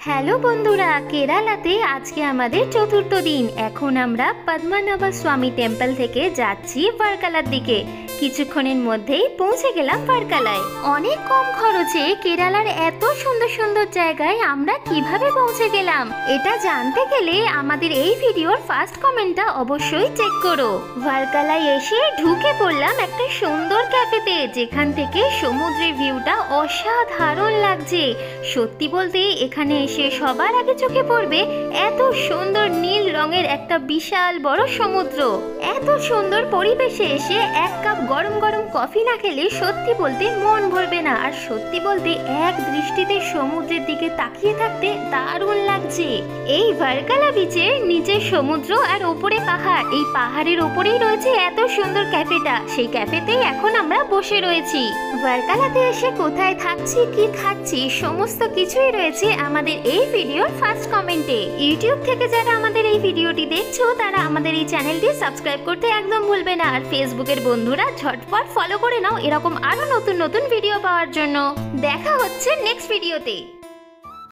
Hello বন্ধুরা, কেরালাতে আজকে আমাদের চতুর্থ দিন। এখন আমরা পদ্মনাভ স্বামী টেম্পল থেকে যাচ্ছি ভার্কালার দিকে। কিছুক্ষণের মধ্যেই পৌঁছে গেলাম ভার্কালায়। অনেক কম খরচে কেরালার এত সুন্দর সুন্দর জায়গায় আমরা কিভাবে পৌঁছে গেলাম, এটা জানতে গেলে আমাদের এই ভিডিওর ফার্স্ট কমেন্টটা অবশ্যই চেক করো। ভার্কালায় এসে ঢুকে পড়লাম একটা সুন্দর ক্যাফেতে, যেখান থেকে সমুদ্রের ভিউটা অসাধারণ লাগছে। সত্যি বলতে এখানে এসে সবার আগে চোখে পড়বে এত সুন্দর নীল রঙের একটা বিশাল বড় সমুদ্র। এত সুন্দর পরিবেশে এসে এক কাপ গরম গরম কফি না খেলে সত্যি বলতে মন ভরবে না। আর সত্যি বলতে এক দৃষ্টিতে সমুদ্রের দিকে তাকিয়ে থাকতে দারুণ লাগছে। এই ভার্কালা বিচের নিচে সমুদ্র আর ওপরে পাহাড়, এই পাহাড়ের ওপরেই রয়েছে এত সুন্দর ক্যাফেটা। সেই ক্যাফেতেই এখন আমরা বসে রয়েছি। ভার্কালাতে এসে কোথায় থাকছি, কি খাচ্ছি, সমস্ত কিছুই রয়েছে আমাদের এই ভিডিওর ফার্স্ট কমেন্টে। ইউটিউব থেকে যারা আমাদের এই ভিডিওটি দেখছো তারা আমাদের এই চ্যানেলটি সাবস্ক্রাইব করতে একদম ভুলবে না। আর ফেসবুকের বন্ধুরা ঝটপট ফলো করে নাও এরকম আরো নতুন নতুন ভিডিও পাওয়ার জন্য। দেখা হচ্ছে নেক্সট ভিডিওতে।